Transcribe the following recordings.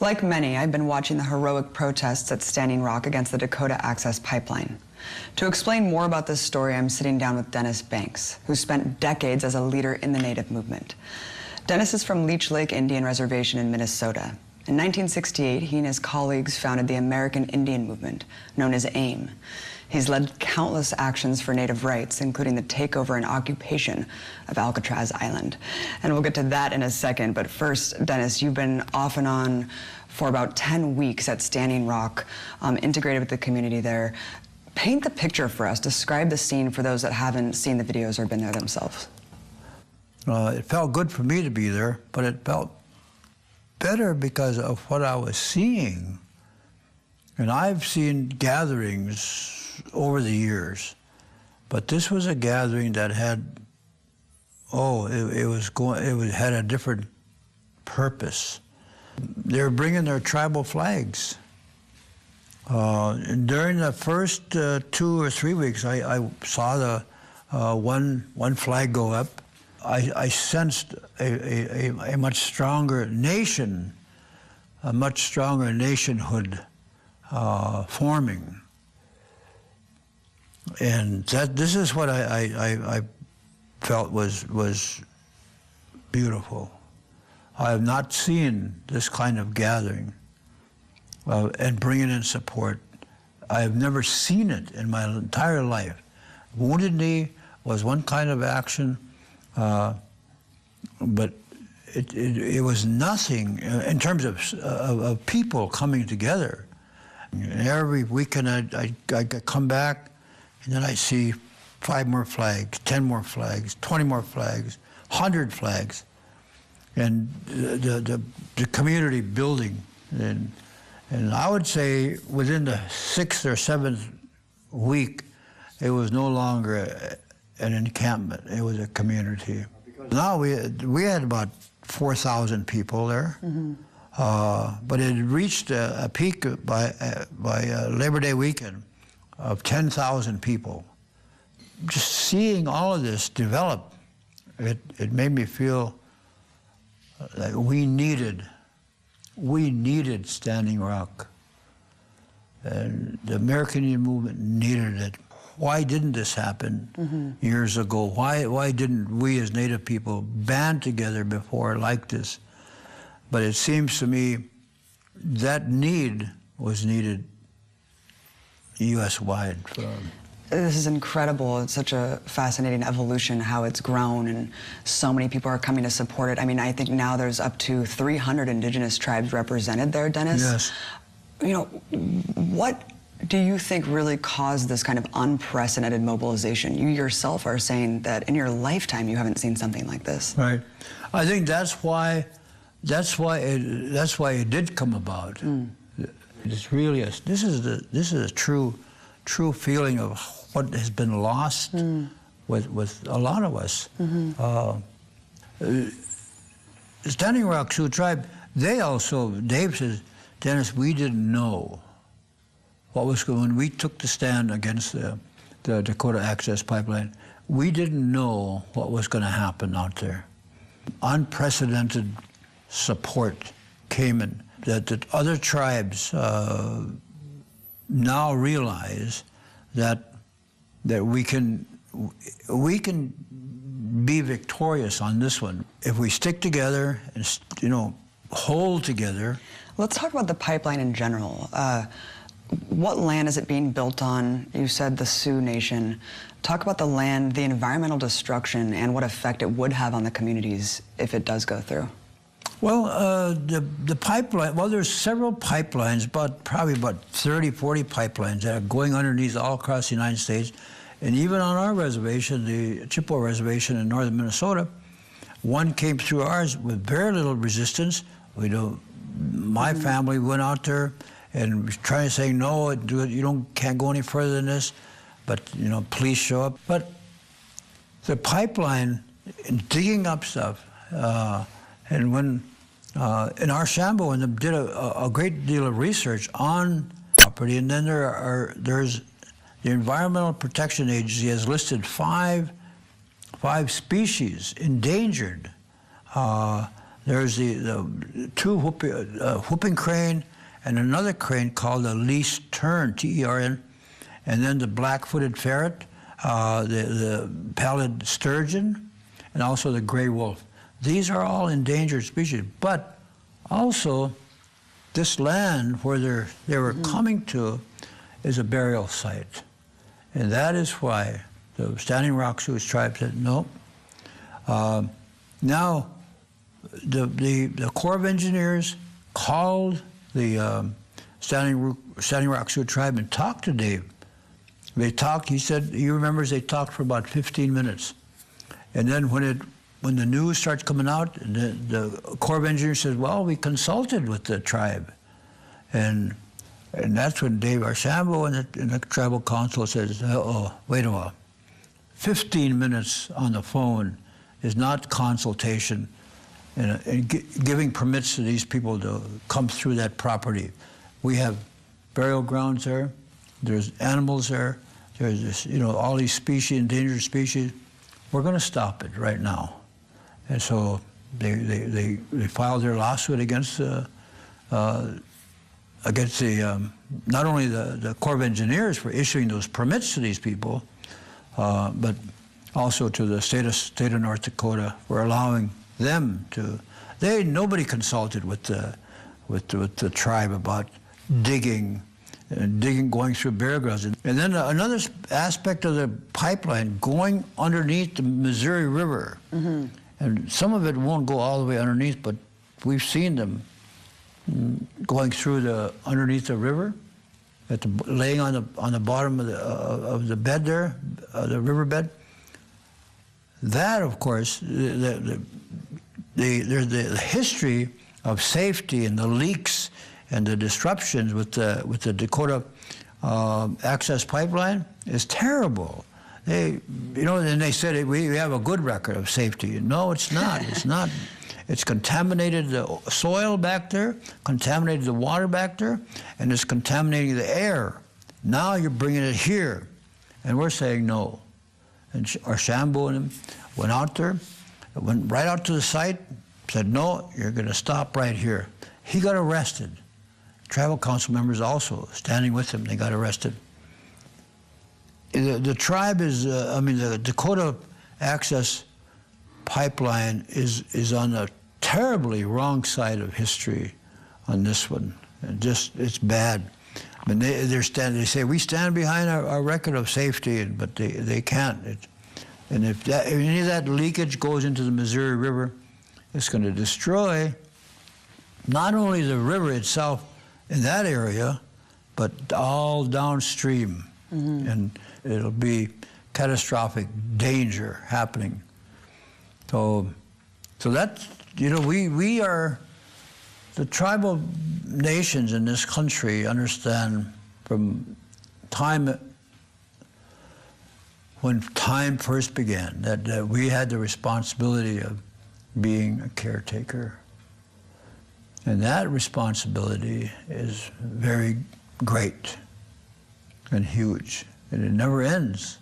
Like many, I've been watching the heroic protests at Standing Rock against the Dakota Access Pipeline. To explain more about this story, I'm sitting down with Dennis Banks, who spent decades as a leader in the Native movement. Dennis is from Leech Lake Indian Reservation in Minnesota. In 1968, he and his colleagues founded the American Indian Movement, known as AIM. He's led countless actions for Native rights, including the takeover and occupation of Alcatraz Island. And we'll get to that in a second, but first, Dennis, you've been off and on for about 10 weeks at Standing Rock, integrated with the community there. Paint the picture for us. Describe the scene for those that haven't seen the videos or been there themselves. It felt good for me to be there, but it felt better because of what I was seeing. And I've seen gatherings over the years, but this was a gathering that had, it had a different purpose. They were bringing their tribal flags. And during the first 2 or 3 weeks, I saw the one flag go up. I sensed a much stronger nation, a much stronger nationhood forming. And this is what I felt was beautiful. I have not seen this kind of gathering and bringing in support. I have never seen it in my entire life. Wounded Knee was one kind of action, but it was nothing in terms of people coming together. And every weekend I'd come back, and then I'd see 5 more flags, 10 more flags, 20 more flags, 100 flags, and the community building. And I would say within the 6th or 7th week, it was no longer an encampment, it was a community. Now we had about 4,000 people there, but it reached a peak by Labor Day weekend of 10,000 people. Just seeing all of this develop, it made me feel like we needed Standing Rock. And the American Indian movement needed it. Why didn't this happen years ago? Why didn't we as Native people band together before like this? But it seems to me that need was needed U.S.-wide. This is incredible. It's such a fascinating evolution, how it's grown, and so many people are coming to support it. I mean, I think now there's up to 300 indigenous tribes represented there, Dennis. Yes. You know, what do you think really caused this kind of unprecedented mobilization? You yourself are saying that in your lifetime you haven't seen something like this. Right. I think that's why it did come about. It's really this is a true feeling of what has been lost with a lot of us. Standing Rock Sioux tribe, Dave says, Dennis, we didn't know what was going on. When we took the stand against the Dakota Access Pipeline, we didn't know what was going to happen out there. Unprecedented support came in, that other tribes now realize that we can be victorious on this one if we stick together and hold together. Let's talk about the pipeline in general. What land is it being built on? You said the Sioux Nation. Talk about the land, the environmental destruction, and what effect it would have on the communities if it does go through. Well, the pipeline, there's several pipelines, probably about 30, 40 pipelines that are going underneath all across the United States. And even on our reservation, the Chippewa Reservation in northern Minnesota, one came through ours with very little resistance. My family went out there and was trying to say, no, you can't go any further than this, but police show up. But the pipeline, digging up stuff, and when in Archambault, and did a great deal of research on property, and then there's the Environmental Protection Agency has listed five species endangered There's the two whooping crane and another crane called the least tern, T-E-R-N, and then the black-footed ferret, the pallid sturgeon, and also the gray wolf. These are all endangered species, but also this land where they were coming to is a burial site. And that is why the Standing Rock Sioux tribe said, no. Now, the Corps of Engineers called the Standing Rock Sioux tribe and talked to Dave. They talked, he said, he remembers they talked for about 15 minutes. And then when the news starts coming out, the Corps of Engineers says, well, we consulted with the tribe. And that's when Dave Archambault and the tribal council says, oh, wait a while. 15 minutes on the phone is not consultation and giving permits to these people to come through that property. We have burial grounds there. There's animals there. There's this, all these species, endangered species. We're going to stop it right now. And so they filed their lawsuit against not only the Corps of Engineers for issuing those permits to these people, but also to the state of North Dakota for allowing them to. Nobody consulted with the tribe about digging, going through burial grounds. And then another aspect of the pipeline going underneath the Missouri River. Mm-hmm. And some of it won't go all the way underneath, but we've seen them going through underneath the river, laying on the bottom of the bed there, the riverbed. That, of course, there's the history of safety and the leaks and the disruptions with the Dakota Access Pipeline is terrible. And they said we have a good record of safety. No, it's not. It's not. It's contaminated the soil back there, contaminated the water back there, and it's contaminating the air. Now you're bringing it here, and we're saying no. And Archambault and him went out there, went right out to the site, said, no, you're going to stop right here. He got arrested. Tribal council members also standing with him, they got arrested. The tribe is, the Dakota Access Pipeline is on a terribly wrong side of history on this one. It's bad. I mean, they say, we stand behind our record of safety, but they can't. And if any of that leakage goes into the Missouri River, it's going to destroy not only the river itself in that area, but all downstream. Mm-hmm. And it'll be catastrophic danger happening. So that's, we are, the tribal nations in this country understand from when time first began, that we had the responsibility of being a caretaker. And that responsibility is very great and huge, and it never ends.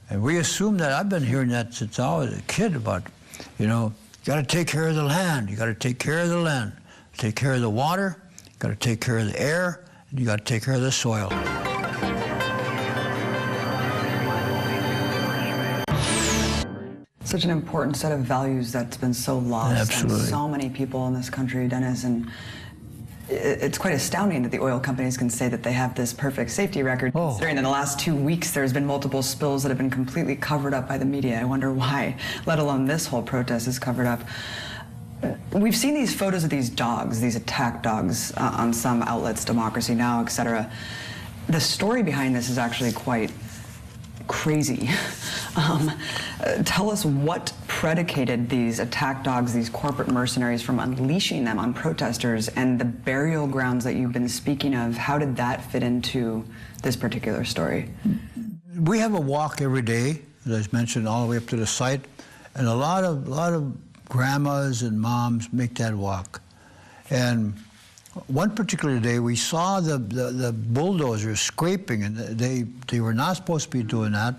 And we assume that. I've been hearing that since I was a kid about, you got to take care of the land. You got to take care of the land. Take care of the water. You got to take care of the air. And you got to take care of the soil. Such an important set of values that's been so lost. Absolutely. On so many people in this country, Dennis, and it's quite astounding that the oil companies can say that they have this perfect safety record, considering in the last 2 weeks there's been multiple spills that have been completely covered up by the media. I wonder why, let alone this whole protest is covered up. We've seen these photos of these dogs, these attack dogs, on some outlets, Democracy Now!, etc. The story behind this is actually quite crazy. Tell us what predicated these attack dogs, these corporate mercenaries, from unleashing them on protesters, and the burial grounds that you've been speaking of. How did that fit into this particular story? We have a walk every day, as I mentioned, all the way up to the site, and a lot of grandmas and moms make that walk. And one particular day, we saw the bulldozers scraping, and they were not supposed to be doing that.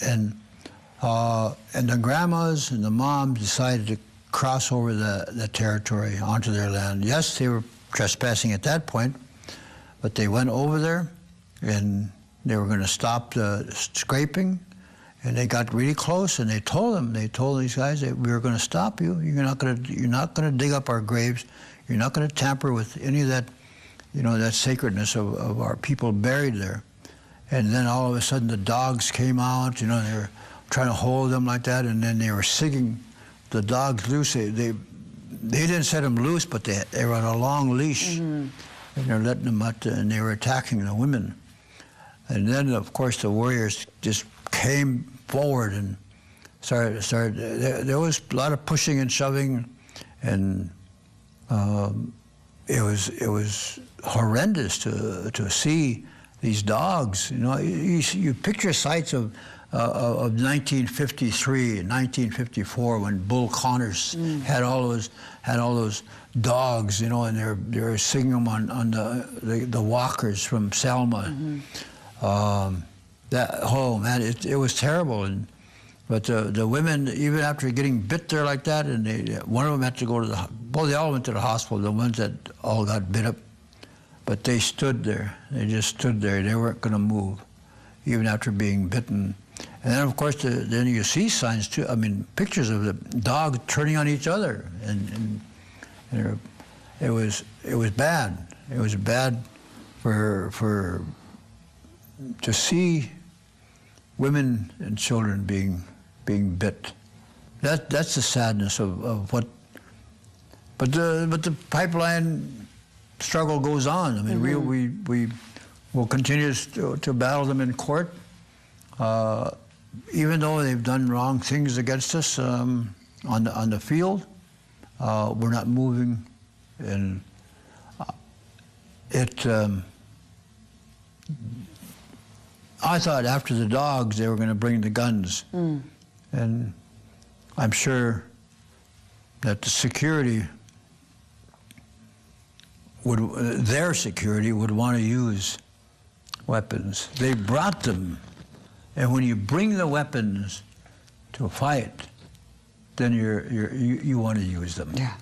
And the grandmas and the moms decided to cross over the territory onto their land. Yes, they were trespassing at that point, but they went over there and they were going to stop the scraping, and they got really close and they told these guys that we were going to stop you. You're not going to dig up our graves. You're not going to tamper with any of that, that sacredness of our people buried there. And then all of a sudden the dogs came out, they were trying to hold them like that, and then they were singing the dogs loose. They didn't set them loose, but they were on a long leash, and they're letting them out, and they were attacking the women. And then, of course, the warriors just came forward and started. There was a lot of pushing and shoving, and it was horrendous to see these dogs. You picture sights of 1953 and 1954 when Bull Connors had all those dogs, and they were singing them on the walkers from Selma. It was terrible. But the women, even after getting bit there like that, and one of them had to go to they all went to the hospital, the ones that all got bit up. But they stood there. They just stood there. They weren't going to move, even after being bitten. And then, of course, then you see signs too. I mean, pictures of the dogs turning on each other, and it was bad. It was bad to see women and children being bit. That's the sadness of what. But the pipeline struggle goes on. I mean, we will continue to battle them in court, even though they've done wrong things against us on the field. We're not moving, and I thought after the dogs they were going to bring the guns, and I'm sure that the security their security would want to use weapons. They brought them, and when you bring the weapons to fight, then you want to use them. Yeah,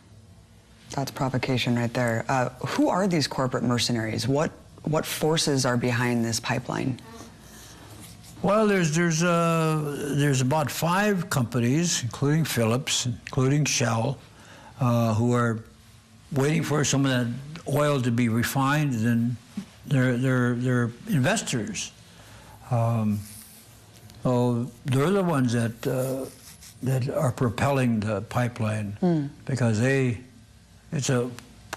that's provocation right there. Who are these corporate mercenaries? What forces are behind this pipeline? Well, there's about 5 companies, including Phillips, including Shell, who are waiting for some of that oil to be refined, and they're investors. So they're the ones that are propelling the pipeline, because it's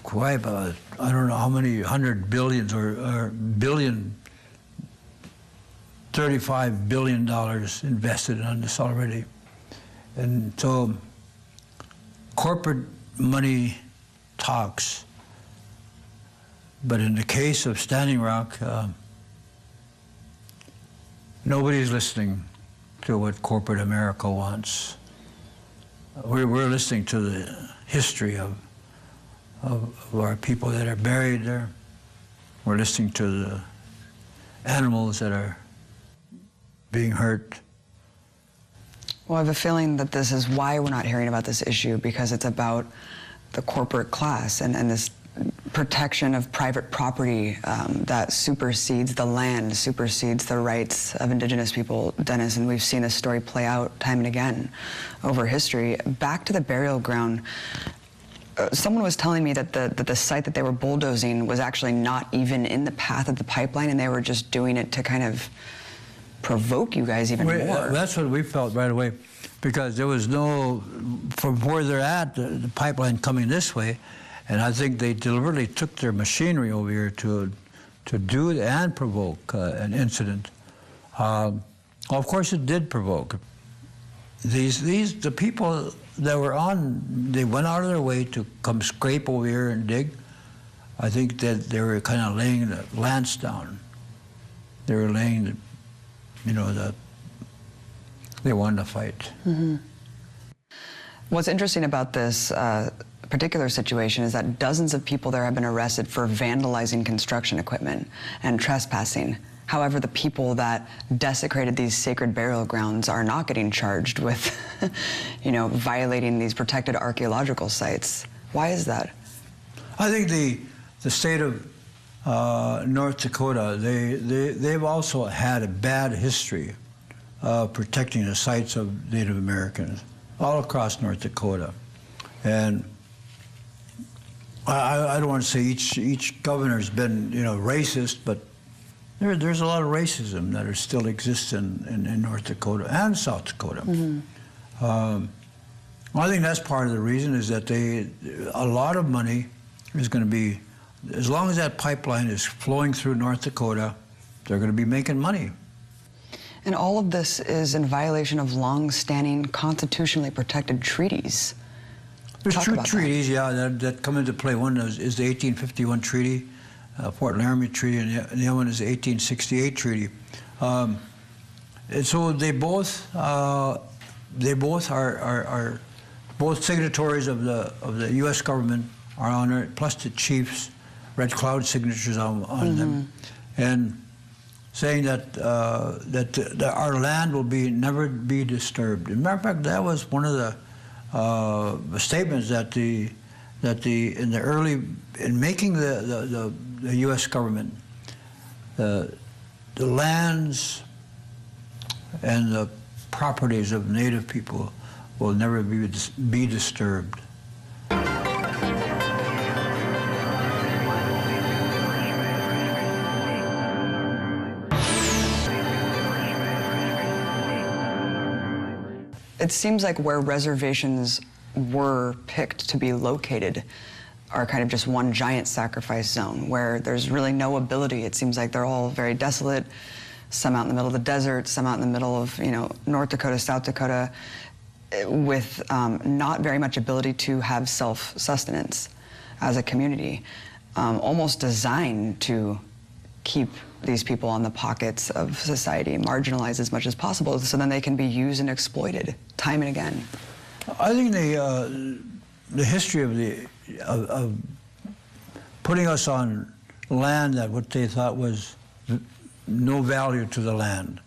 quite I don't know how many 100 billions or billion, $35 billion invested on this already. And so corporate money talks. But in the case of Standing Rock, nobody's listening to what corporate America wants. We're listening to the history of our people that are buried there. We're listening to the animals that are being hurt. Well, I have a feeling that this is why we're not hearing about this issue, because it's about the corporate class and this protection of private property that supersedes the land, supersedes the rights of Indigenous people, Dennis, and we've seen this story play out time and again over history. Back to the burial ground, someone was telling me that the site that they were bulldozing was actually not even in the path of the pipeline, and they were just doing it to kind of provoke you guys even more. That's what we felt right away, because there was no, from where they're at, the pipeline coming this way, and I think they deliberately took their machinery over here to do it and provoke an incident. Of course, it did provoke. The people that were they went out of their way to come scrape over here and dig. I think that they were kind of laying the lance down. They were laying they wanted to fight. What's interesting about this particular situation is that dozens of people there have been arrested for vandalizing construction equipment and trespassing. However, the people that desecrated these sacred burial grounds are not getting charged with, violating these protected archaeological sites. Why is that? I think the state of North Dakota, they've also had a bad history of protecting the sites of Native Americans all across North Dakota. And I don't want to say each governor's been, racist, but there's a lot of racism that still exists in North Dakota and South Dakota. Mm-hmm. I think that's part of the reason is that a lot of money is going to be, as long as that pipeline is flowing through North Dakota, they're going to be making money. And all of this is in violation of long-standing constitutionally protected treaties. There's two treaties, that come into play. One is the 1851 treaty, Fort Laramie Treaty, and the other one is the 1868 treaty. And so they both are both signatories of the U.S. government are on it, plus the chiefs, Red Cloud signatures on mm-hmm. them, and saying that our land will never be disturbed. As a matter of fact, that was one of the statements that in making the U.S. government, the lands and the properties of Native people will never be disturbed. It seems like where reservations were picked to be located are kind of just one giant sacrifice zone where there's really no ability. It seems like they're all very desolate, some out in the middle of the desert, some out in the middle of, North Dakota, South Dakota, with not very much ability to have self-sustenance as a community, almost designed to keep these people on the pockets of society, marginalized as much as possible, so then they can be used and exploited time and again. I think the history of putting us on land that what they thought was no value to the land,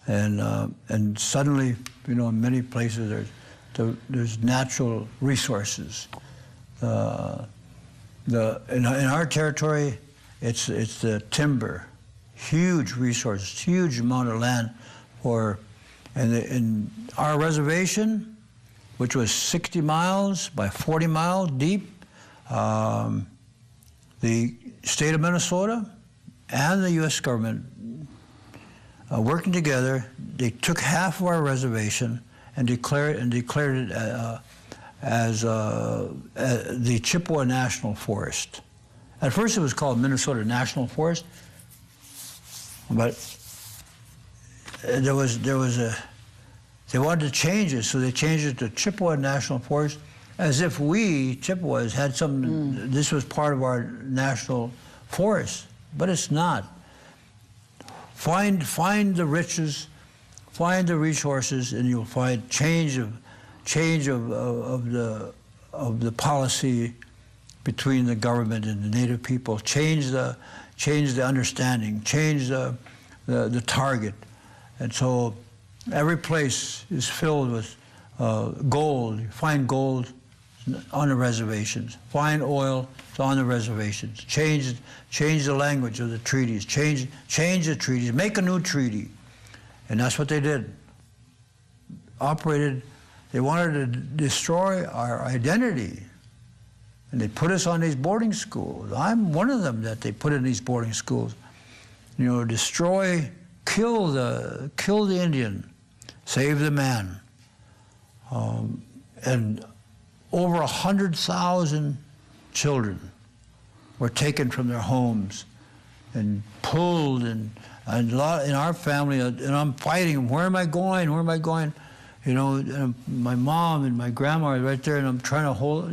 and suddenly, in many places there's natural resources. In our territory, it's the timber, huge resources, huge amount of land in our reservation, which was 60 miles by 40 miles deep. The state of Minnesota and the U.S. government working together, they took half of our reservation and declared it as the Chippewa National Forest. At first it was called Minnesota National Forest, but they wanted to change it, so they changed it to Chippewa National Forest, as if we, Chippewas, had this was part of our national forest, but it's not. Find the riches, find the resources, and you'll find change of the policy between the government and the Native people. Change the understanding. Change the target, and so every place is filled with gold. You find gold on the reservations. Find oil, it's on the reservations. Change the language of the treaties. Change the treaties. Make a new treaty. And that's what they did. They wanted to destroy our identity. And they put us on these boarding schools. I'm one of them that they put in these boarding schools. Destroy, kill the Indian, save the man. And over 100,000 children were taken from their homes and pulled, and a lot in our family, and I'm fighting, where am I going, where am I going? And my mom and my grandma are right there, and I'm trying to hold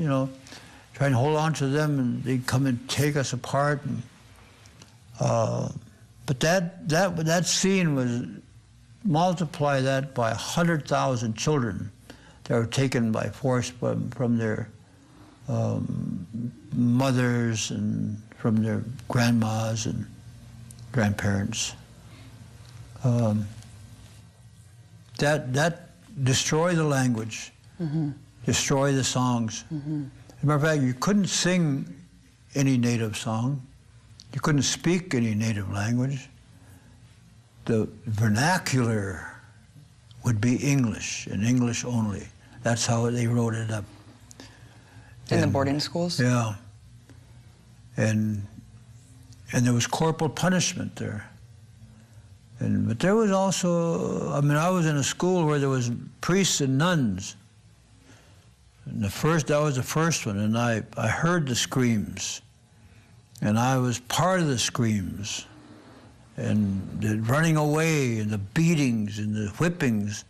on to them, and they come and take us apart. And, but that scene was, multiply that by 100,000 children that were taken by force from their mothers and from their grandmas and grandparents. that destroy the language, destroy the songs. As a matter of fact, you couldn't sing any native song. You couldn't speak any native language. The vernacular would be English, and English only. That's how they wrote it up. In the boarding schools? Yeah. And there was corporal punishment there. But there was also, I mean, I was in a school where there was priests and nuns. And that was the first one, and I heard the screams. And I was part of the screams. And the running away, and the beatings, and the whippings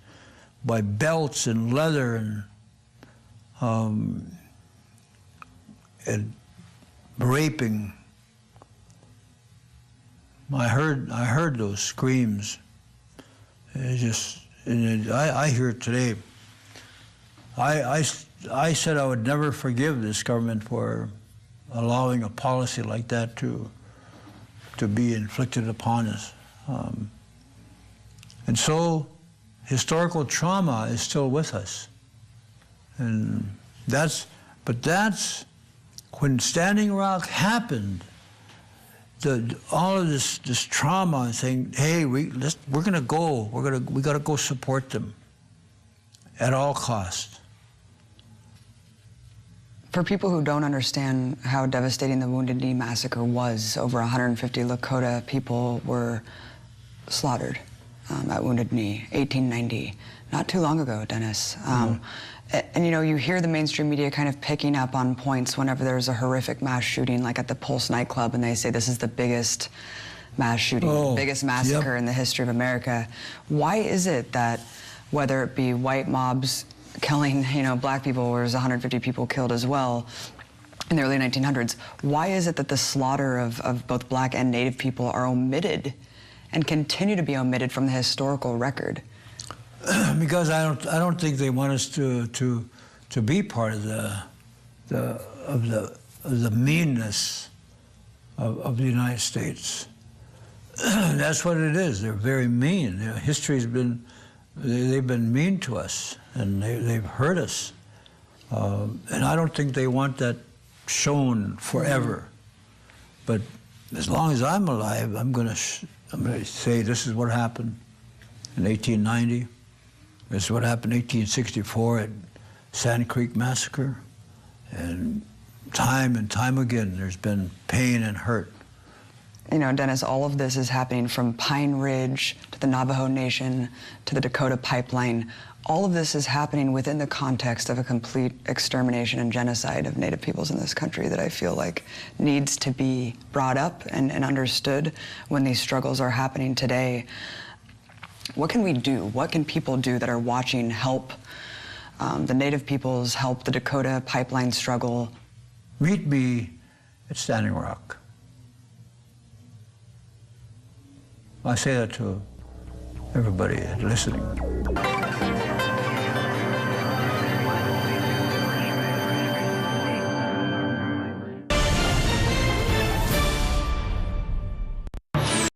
by belts and leather, and raping. I heard those screams. It just, I hear it today. I said I would never forgive this government for allowing a policy like that to be inflicted upon us. And so historical trauma is still with us. And that's when Standing Rock happened, all of this trauma and saying, hey, we got to go support them at all costs. For people who don't understand how devastating the Wounded Knee massacre was, over 150 Lakota people were slaughtered at Wounded Knee, 1890, not too long ago, Dennis. And you know, you hear the mainstream media kind of picking up on points whenever there's a horrific mass shooting, like at the Pulse nightclub, and they say this is the biggest mass shooting, the biggest massacre in the history of America. Why is it that, whether it be white mobs killing, you know, black people, where there's 150 people killed as well in the early 1900s, why is it that the slaughter of both black and Native people are omitted and continue to be omitted from the historical record? Because I don't think they want us to be part of the meanness of the United States. That's what it is. They're very mean. You know, history's been, they've been mean to us, and they've hurt us. And I don't think they want that shown forever. But as long as I'm alive, I'm going to say this is what happened in 1890. This is what happened in 1864 at Sand Creek Massacre. And time again, there's been pain and hurt. You know, Dennis, all of this is happening from Pine Ridge to the Navajo Nation to the Dakota Pipeline. All of this is happening within the context of a complete extermination and genocide of Native peoples in this country that I feel like needs to be brought up and understood when these struggles are happening today. What can we do? What can people do that are watching help the Native peoples, help the Dakota Pipeline struggle? Meet me at Standing Rock. I say that to everybody listening.